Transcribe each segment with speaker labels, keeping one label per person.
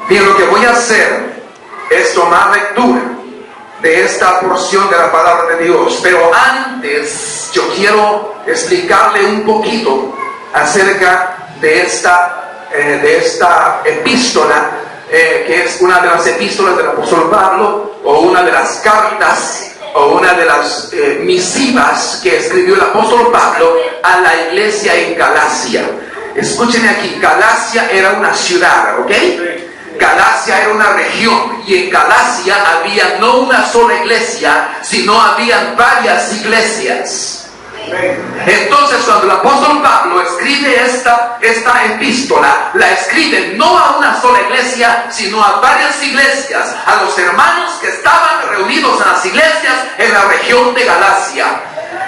Speaker 1: Bien, lo que voy a hacer es tomar lectura de esta porción de la palabra de Dios, pero antes yo quiero explicarle un poquito acerca de esta epístola, que es una de las epístolas del apóstol Pablo, o una de las cartas, o una de las misivas que escribió el apóstol Pablo a la iglesia en Galacia. Escúchenme aquí, Galacia era una ciudad, ¿ok? Galacia era una región, y en Galacia había no una sola iglesia, sino habían varias iglesias. Entonces, cuando el apóstol Pablo escribe esta epístola, la escribe no a una sola iglesia, sino a varias iglesias, a los hermanos que estaban reunidos en las iglesias en la región de Galacia.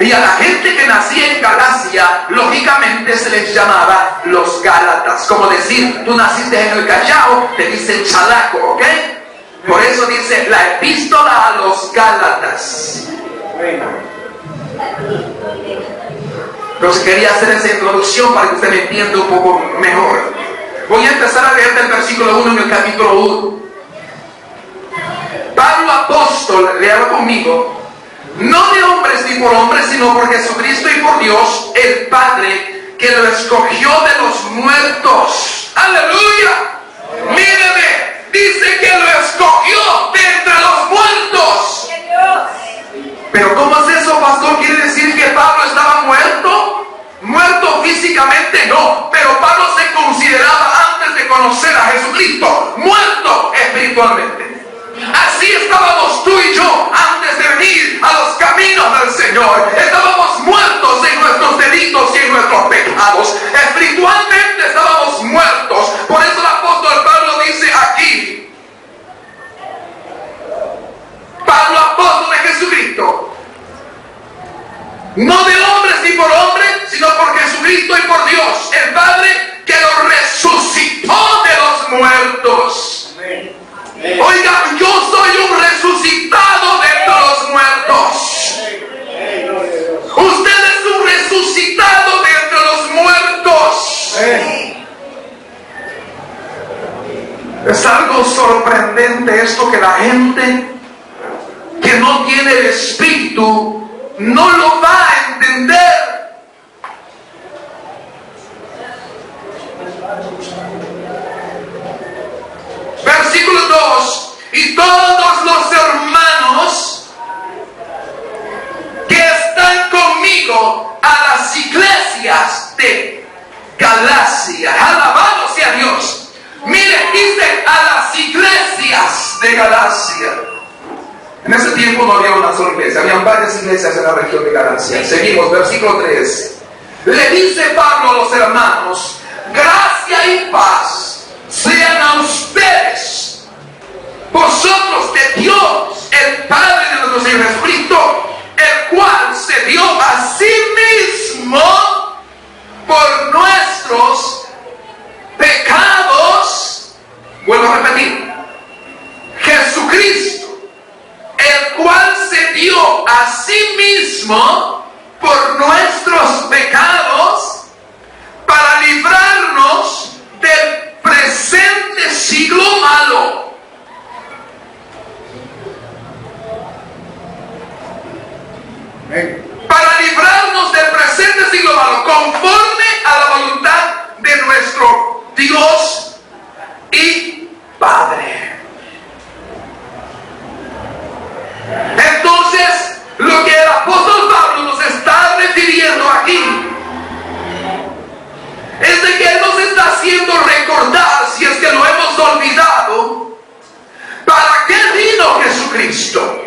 Speaker 1: Y a la gente que nacía en Galacia, lógicamente se les llamaba los Gálatas. Como decir, tú naciste en el Callao, te dicen chalaco, ¿ok? Por eso dice la epístola a los Gálatas. Entonces quería hacer esa introducción para que usted me entienda un poco mejor. Voy a empezar a leer del versículo 1 en el capítulo 1. Pablo apóstol, léalo conmigo, no de hombres ni por hombres, sino por Jesucristo y por Dios, el Padre, que lo escogió de los muertos. ¡Aleluya! Míreme, dice que lo escogió de entre los muertos. Pero ¿cómo es eso, pastor? ¿Quiere decir que Pablo estaba muerto? Muerto físicamente, no. Pero Pablo se consideraba, antes de conocer a Jesucristo, muerto espiritualmente. Así estábamos tú y yo antes de venir a los caminos del Señor. Estábamos muertos en nuestros delitos y en nuestros pecados. Espiritualmente estábamos muertos. Por eso el apóstol Pablo dice aquí, Pablo apóstol de Jesucristo, no de hombres ni por hombres, sino por Jesucristo y por Dios, el Padre, que lo resucitó de los muertos. Oiga, yo soy un resucitado de entre los muertos. Usted es un resucitado de entre los muertos. Es algo sorprendente esto, que la gente que no tiene el Espíritu no lo va a entender. Versículo 2: y todos los hermanos que están conmigo a las iglesias de Galacia. Alabado sea Dios. Mire, dice a las iglesias de Galacia. En ese tiempo no había una sola iglesia, habían varias iglesias en la región de Galacia. Seguimos, versículo 3. Le dice Pablo a los hermanos: gracia y paz sean a ustedes, vosotros, de Dios, el Padre de nuestro Señor Jesucristo, el cual se dio a sí mismo por nuestros pecados. Vuelvo a repetir, Jesucristo, el cual se dio a sí mismo por nuestros pecados, para librarnos del presente siglo malo. Para librarnos del presente siglo malo, conforme a la voluntad de nuestro Dios y Padre. Entonces, lo que el apóstol Pablo nos está refiriendo aquí es de que Él nos está haciendo recordar, si es que lo hemos olvidado, ¿para qué vino Jesucristo?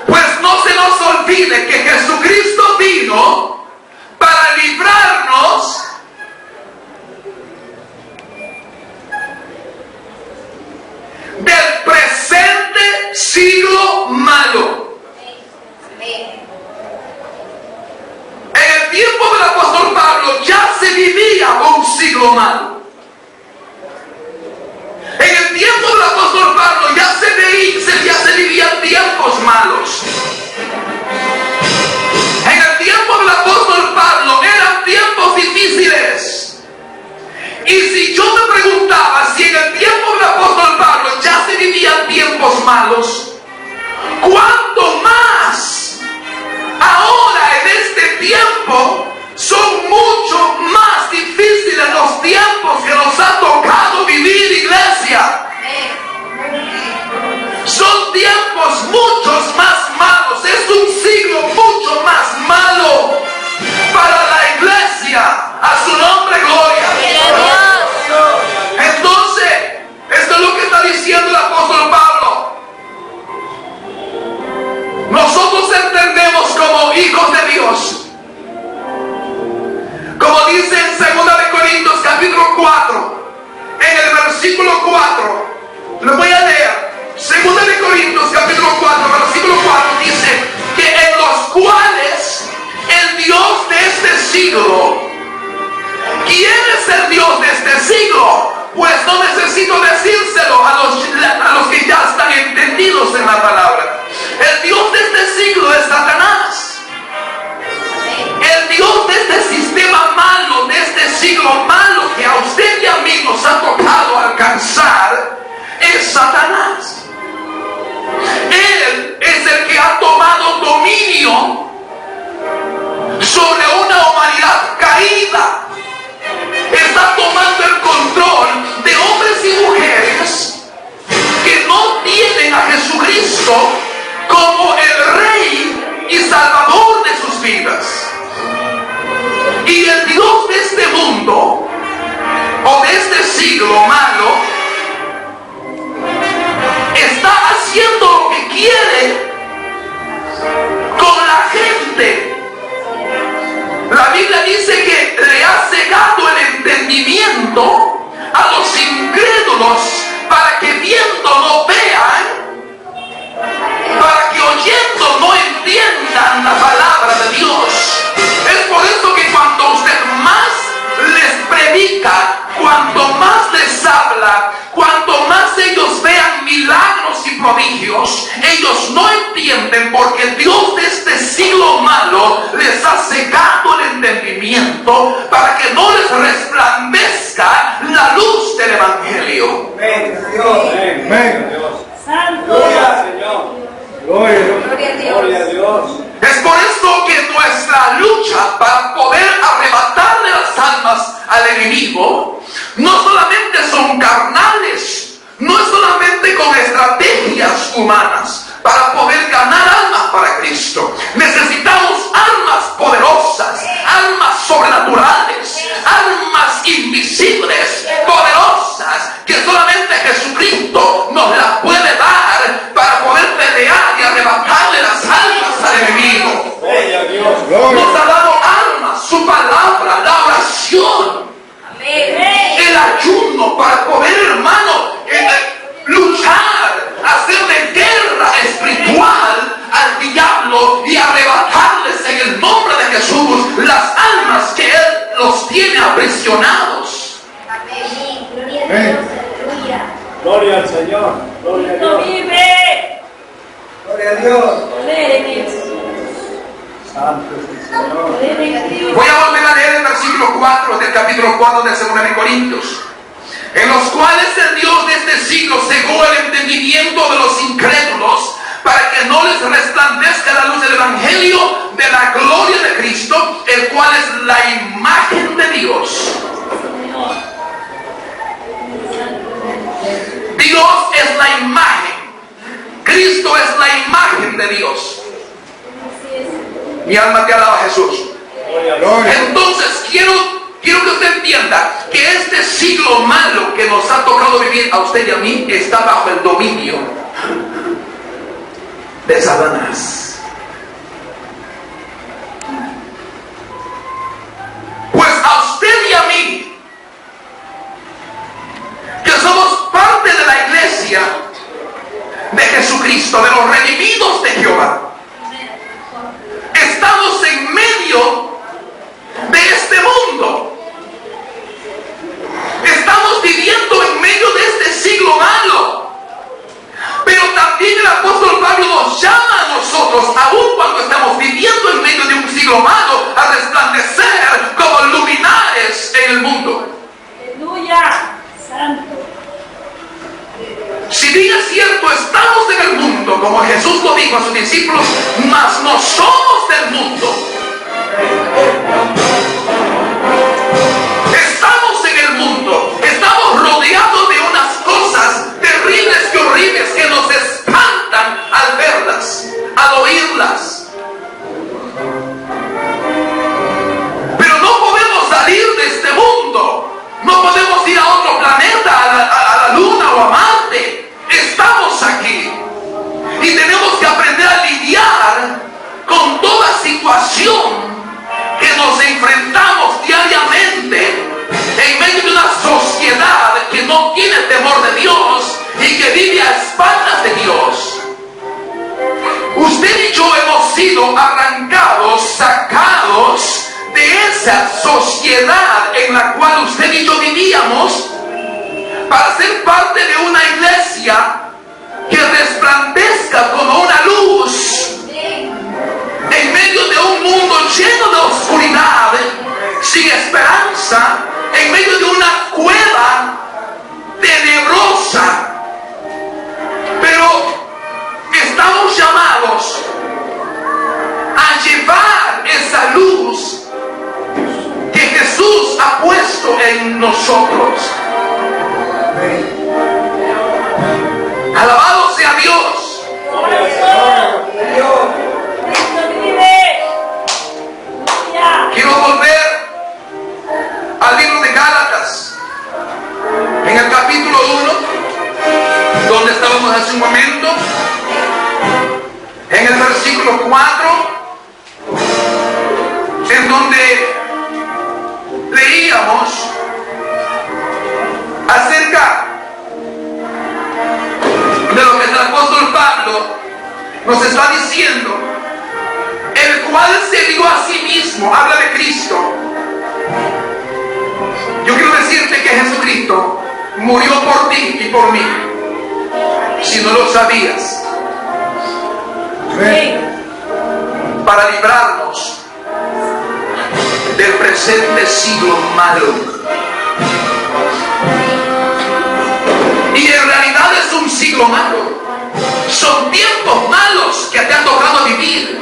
Speaker 1: Pues no se nos olvide que Jesucristo vino para librarnos del presente siglo malo. En el tiempo del apóstol Pablo ya se vivía un siglo malo. En el tiempo del apóstol Pablo ya se vivían tiempos malos. En el tiempo del apóstol Pablo eran tiempos difíciles. Y si yo me tiempo son mucho más difíciles los tiempos que nos ha tocado vivir, iglesia. Son tiempos muchos más malos. Es un siglo mucho más malo para la iglesia. A su nombre, gloria. Entonces, esto es lo que está diciendo el apóstol Pablo. Nosotros entendemos como hijos de Dios, como dice en 2 de Corintios capítulo 4, en el versículo 4, lo voy a leer. 2 de Corintios capítulo 4, versículo 4 dice que en los cuales el Dios de este siglo, ¿quién es el Dios de este siglo? Pues no necesito decírselo a los que ya están entendidos en la palabra. El Dios de este siglo es Satanás. El Dios de este sistema malo, de este siglo malo que a usted y a mí nos ha tocado alcanzar, es Satanás. Él es el que ha tomado dominio sobre una humanidad caída. Está tomando el control de hombres y mujeres que no tienen a Jesucristo como el Rey y Salvador de sus vidas. Y el Dios de este mundo, o de este siglo malo, está haciendo lo que quiere con la gente. La Biblia dice que le ha cegado el entendimiento a los incrédulos para que viendo no vean, para que oyendo no entiendan la palabra de Dios. Es por eso que cuando usted más les predica, cuanto más les habla, cuanto más ellos vean milagros y prodigios, ellos no entienden, porque el Dios de este siglo malo les ha cegado el entendimiento para que no les resplandezca la luz del Evangelio.
Speaker 2: Amén, Dios. Amén, Dios.
Speaker 3: Santo.
Speaker 2: Gloria al Señor. Gloria a Dios.
Speaker 1: Es por esto que nuestra lucha para poder arrebatarle las almas al enemigo no solamente son carnales, no es solamente con estrategias humanas para poder ganar almas para Cristo. Necesitamos almas poderosas, almas sobrenaturales, almas invisibles, poderosas, que solamente Jesucristo nos las puede dar para poder pelear y arrebatarle las almas al enemigo. Nos ha dado almas, su palabra, la oración, el ayuno para poder, hermano, luchar, hacerle guerra espiritual al diablo y arrebatarles en el nombre de Jesús las almas que Él los tiene aprisionados.
Speaker 2: Gloria al Señor. Gloria a Dios. Gloria a Dios. Santo es el Señor.
Speaker 1: Voy a volver a leer el versículo 4 del capítulo 4 de 2 de Corintios, en los cuales el Dios de este siglo cegó el entendimiento de los incrédulos para que no les resplandezca la luz del Evangelio de la gloria de Cristo, el cual es la imagen de Dios. Dios es la imagen, Cristo es la imagen de Dios. Mi alma te alaba, Jesús. Entonces quiero que usted entienda que este siglo malo que nos ha tocado vivir a usted y a mí está bajo el dominio de Satanás. Pues a usted y a mí, que somos parte de la iglesia de Jesucristo, de los redimidos de Jehová, estamos en medio de este mundo. Estamos viviendo en medio de este siglo malo. Pero también el apóstol Pablo nos llama a nosotros, aun cuando estamos viviendo en medio de un siglo malo, a resplandecer como luminares en el mundo.
Speaker 3: Aleluya. Santo.
Speaker 1: Si bien es cierto, estamos en el mundo, como Jesús lo dijo a sus discípulos, mas no somos del mundo. o amarte, estamos aquí. Y tenemos que aprender a lidiar con toda situación que nos enfrentamos diariamente en medio de una sociedad que no tiene temor de Dios y que vive a espaldas de Dios. Usted y yo hemos sido arrancados, sacados de esa sociedad en la cual usted y yo vivíamos para ser parte de una iglesia que resplandezca como una luz en medio de un mundo lleno de oscuridad, sin esperanza, en medio de una cueva tenebrosa. Pero estamos llamados a llevar esa luz que Jesús ha puesto en nosotros. Alabado sea Dios. Quiero volver al libro de Gálatas, en el capítulo 1, donde estábamos hace un momento, en el versículo 4, en donde leíamos acerca de lo que el apóstol Pablo nos está diciendo, el cual se dio a sí mismo. Habla de Cristo. Yo quiero decirte que Jesucristo murió por ti y por mí, si no lo sabías, para librarnos del presente siglo malo. Y en realidad es un siglo malo. Son tiempos malos que te han tocado vivir,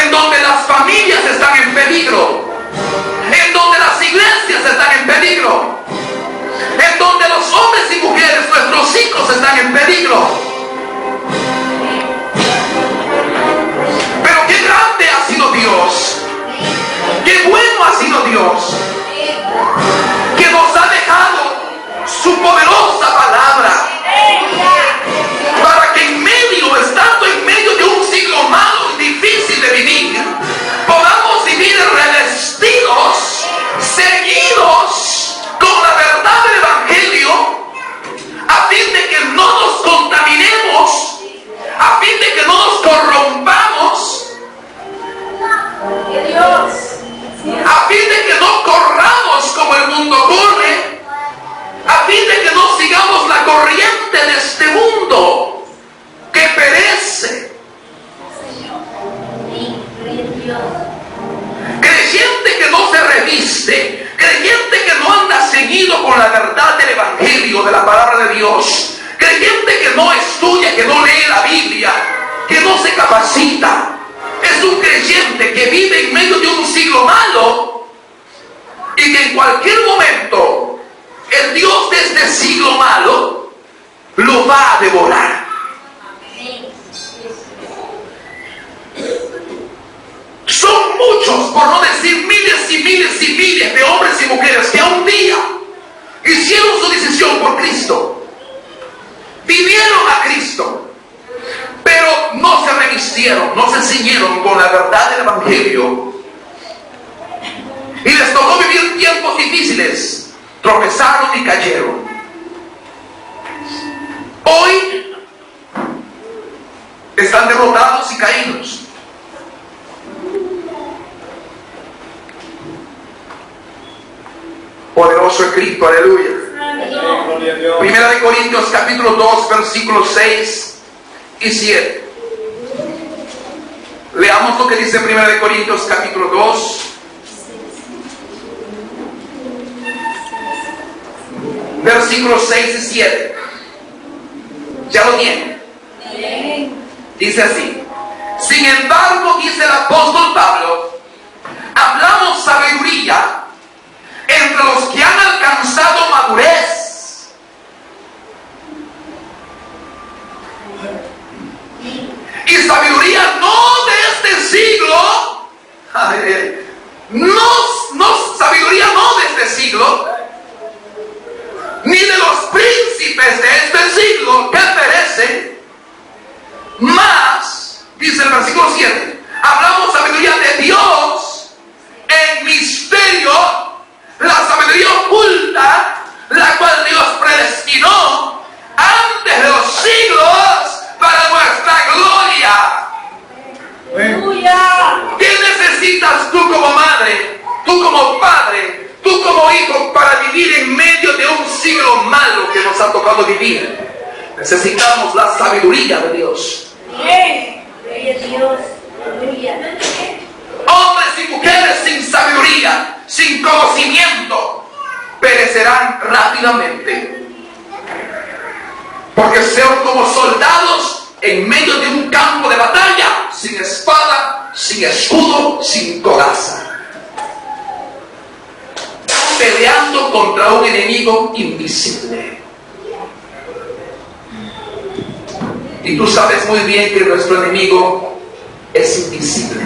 Speaker 1: en donde las familias están en peligro, en donde las iglesias están en peligro, en donde los hombres y mujeres, nuestros hijos, están en peligro. Pero qué grande ha sido Dios, qué bueno ha sido Dios, que nos ha dejado su poderosa palabra, para que estando en medio de un siglo malo y difícil de vivir, podamos vivir revestidos, seguidos con la verdad del Evangelio, a fin de que no nos contaminemos, a fin de que no nos corrompamos, a fin de que no corramos como el mundo corre, a fin de que no sigamos la corriente de este mundo que perece. Creyente que no se reviste, creyente que no anda seguido con la verdad del Evangelio, de la palabra de Dios, creyente que no estudia, que no lee la Biblia, que no se capacita, es un creyente que vive en medio de un siglo malo y que en cualquier momento el Dios de este siglo malo lo va a devorar. Son muchos, por no decir miles y miles y miles de hombres y mujeres que un día hicieron su decisión por Cristo, vivieron a Cristo, pero no se revistieron, no se ciñeron con la verdad del Evangelio, y les tocó vivir tiempos difíciles, tropezaron y cayeron. Hoy están derrotados y caídos. Poderoso es Cristo, aleluya. Primera de Corintios capítulo 2 versículos 6 y 7. Leamos lo que dice Primera de Corintios capítulo 2 versículos 6 y 7. ¿Ya lo tienen? Dice así: sin embargo, dice el apóstol Pablo, hablamos sabiduría entre los que han alcanzado madurez, y sabiduría no de este siglo, sabiduría no de este siglo, príncipes de este siglo que perecen, más, dice el versículo 7, hablamos sabiduría de Dios en misterio, la sabiduría oculta, la cual Dios predestinó antes de los siglos para nuestra gloria.
Speaker 3: Aleluya.
Speaker 1: ¿Qué necesitas tú como madre, tú como padre, tú como hijo para vivir en medio de un siglo malo que nos ha tocado vivir? Necesitamos la sabiduría de Dios.
Speaker 3: Bien. Gloria a Dios. Aleluya.
Speaker 1: Hombres y mujeres sin sabiduría, sin conocimiento, perecerán rápidamente. Porque son como soldados en medio de un campo de batalla, sin espada, sin escudo, sin coraza, peleando contra un enemigo invisible. Y tú sabes muy bien que nuestro enemigo es invisible.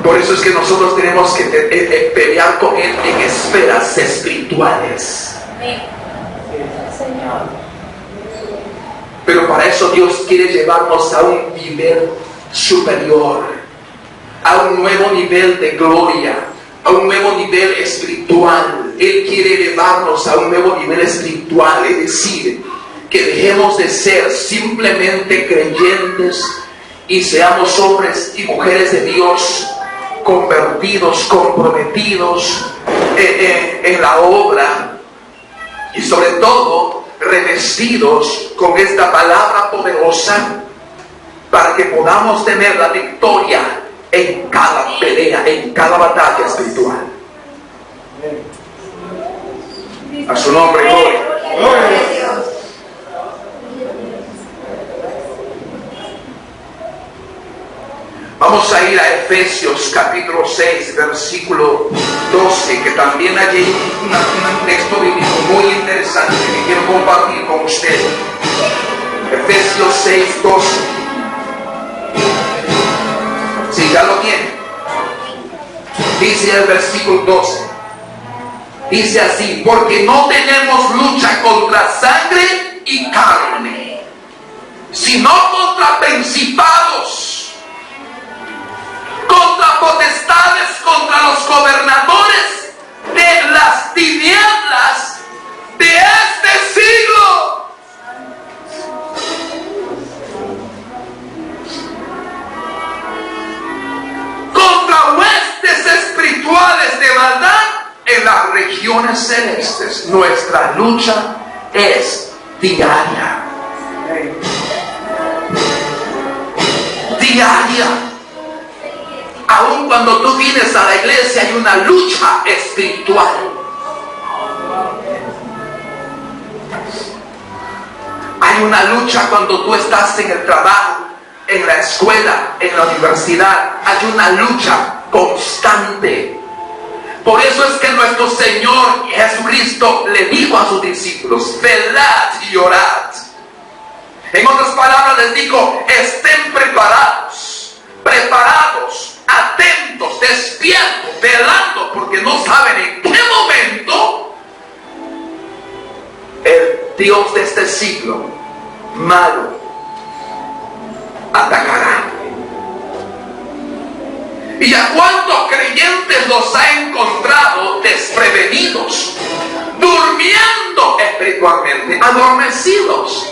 Speaker 1: Por eso es que nosotros tenemos que pelear con él en esferas espirituales.
Speaker 3: Señor.
Speaker 1: Pero para eso Dios quiere llevarnos a un nivel superior, a un nuevo nivel de gloria, a un nuevo nivel espiritual. Él quiere llevarnos a un nuevo nivel espiritual, es decir, que dejemos de ser simplemente creyentes y seamos hombres y mujeres de Dios convertidos, comprometidos en la obra, y sobre todo revestidos con esta palabra poderosa para que podamos tener la victoria en cada pelea, en cada batalla espiritual. A su nombre, gloria. Vamos a ir a Efesios capítulo 6, versículo 12, que también allí hay un texto bíblico muy interesante que quiero compartir con ustedes. Efesios 6, 12. Si ya lo tienen. Dice el versículo 12. Dice así: porque no tenemos lucha contra sangre y carne, sino contra principados, contra potestades, contra los gobernadores de las tinieblas de este siglo. Contra huestes espirituales de maldad en las regiones celestes. Nuestra lucha es diaria. Diaria. Aun cuando tú vienes a la iglesia hay una lucha espiritual. Hay una lucha cuando tú estás en el trabajo, en la escuela, en la universidad. Hay una lucha constante. Por eso es que nuestro Señor Jesucristo le dijo a sus discípulos: velad y orad. En otras palabras les dijo: estén preparados, atentos, despiertos, velando, porque no saben en qué momento el Dios de este siglo malo atacará. ¿Y a cuántos creyentes los ha encontrado desprevenidos, durmiendo espiritualmente, adormecidos?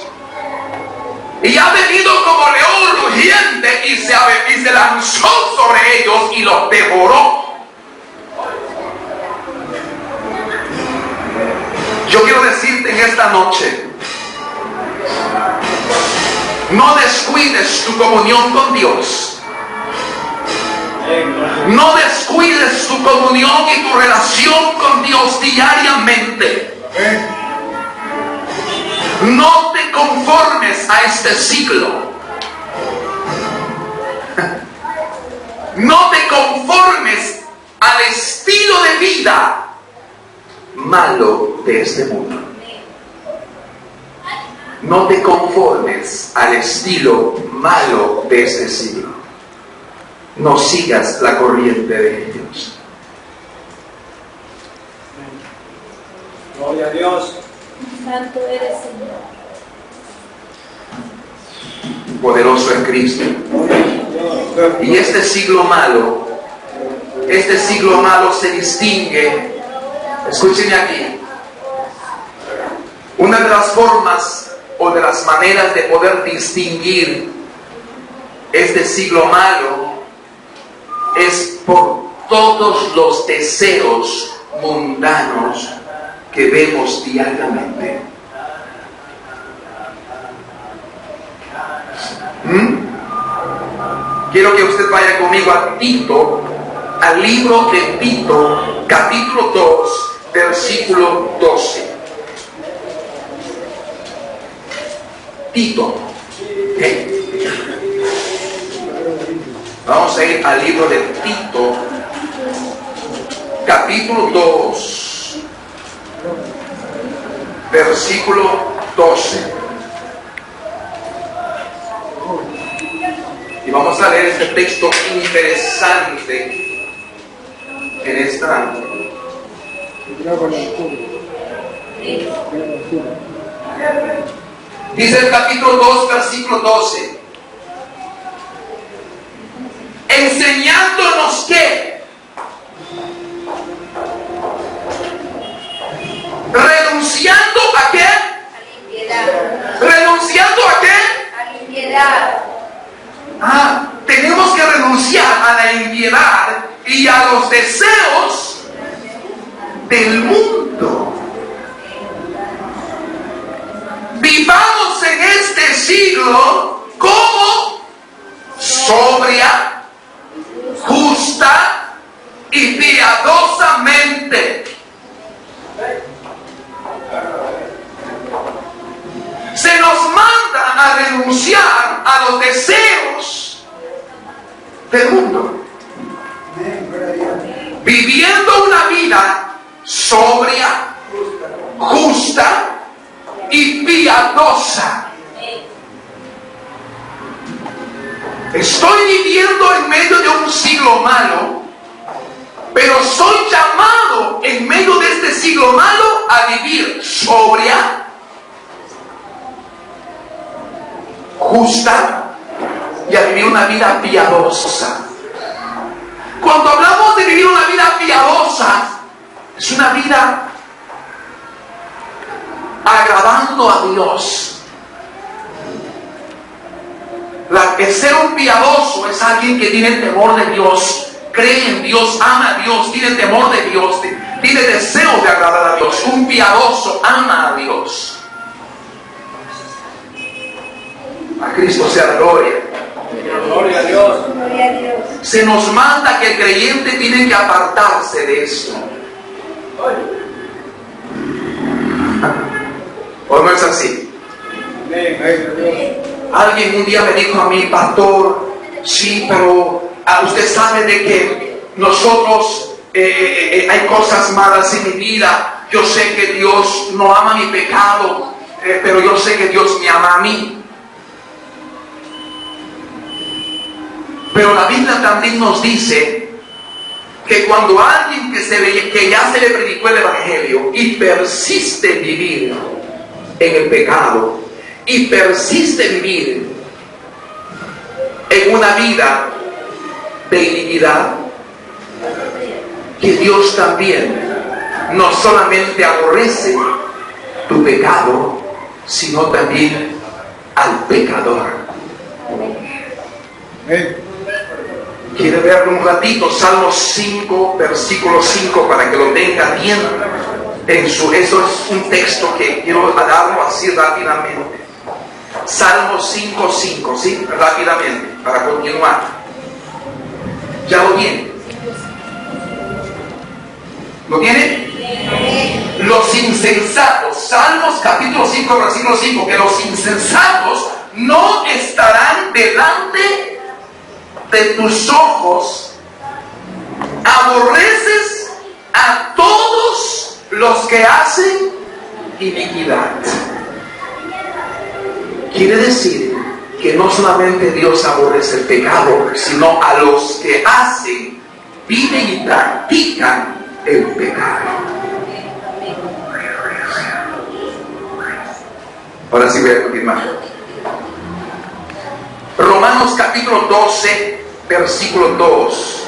Speaker 1: Y ha venido como león rugiente y se lanzó sobre ellos y los devoró. Yo quiero decirte en esta noche: no descuides tu comunión con Dios. No descuides tu comunión y tu relación con Dios diariamente. No te conformes a este siglo. No te conformes al estilo de vida malo de este mundo. No te conformes al estilo malo de este siglo. No sigas la corriente de ellos.
Speaker 2: Gloria a Dios.
Speaker 3: Santo eres, Señor.
Speaker 1: Poderoso en Cristo. Y este siglo malo se distingue, escúchenme aquí, una de las formas o de las maneras de poder distinguir este siglo malo es por todos los deseos mundanos que vemos diariamente. Quiero que usted vaya conmigo a Tito, al libro de Tito, capítulo 2, versículo 12. Tito. Vamos a ir al libro de Tito, capítulo 2, versículo 12. Y vamos a leer este texto interesante en esta. Dice el capítulo 2, versículo 12. Enseñándonos que renunciando a qué?
Speaker 3: A la impiedad.
Speaker 1: ¿Renunciando a qué?
Speaker 3: A la impiedad.
Speaker 1: Tenemos que renunciar a la impiedad y a los deseos del mundo. Vivamos en este siglo como sobria, justa y piadosamente. Se nos manda a renunciar a los deseos del mundo, viviendo una vida sobria, justa y piadosa. Estoy viviendo en medio de un siglo malo, pero soy llamado en medio de este siglo malo a vivir sobria, justa y a vivir una vida piadosa. Cuando hablamos de vivir una vida piadosa, es una vida agradando a Dios. El ser un piadoso es alguien que tiene temor de Dios, cree en Dios, ama a Dios, tiene temor de Dios, tiene deseo de agradar a Dios. Un piadoso ama a Dios. A Cristo sea la gloria.
Speaker 2: Gloria a Dios.
Speaker 3: Gloria a Dios.
Speaker 1: Se nos manda que el creyente tiene que apartarse de esto. ¿O no es así? Alguien un día me dijo a mí, pastor, sí, pero usted sabe de que nosotros hay cosas malas en mi vida. Yo sé que Dios no ama mi pecado, pero yo sé que Dios me ama a mí. Pero la Biblia también nos dice que cuando alguien que ya se le predicó el Evangelio y persiste en vivir en el pecado y persiste en vivir en una vida de iniquidad, que Dios también no solamente aborrece tu pecado, sino también al pecador. ¿Quiere verlo un ratito? Salmo 5, versículo 5, para que lo tenga bien eso es un texto que quiero darlo así rápidamente. Salmo 5:5, ¿sí? Rápidamente, para continuar. ¿Ya lo tiene? ¿Lo tiene? Los insensatos, Salmos capítulo 5, versículo 5, que los insensatos no estarán delante de tus ojos. Aborreces a todos los que hacen iniquidad. Quiere decir que no solamente Dios aborrece el pecado, sino a los que hacen, viven y practican el pecado. Ahora sí voy a continuar. Romanos capítulo 12, versículo 2.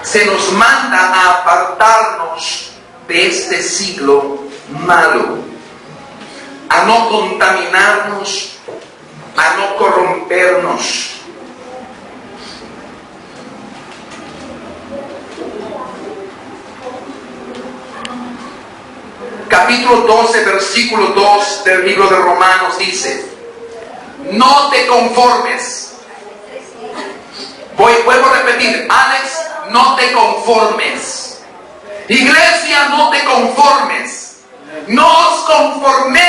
Speaker 1: Se nos manda a apartarnos de este siglo malo, a no contaminarnos, a no corrompernos. Capítulo 12, versículo 2 del libro de Romanos dice: no te conformes. Vuelvo a repetir, Alex, no te conformes. Iglesia, no te conformes. No os conforméis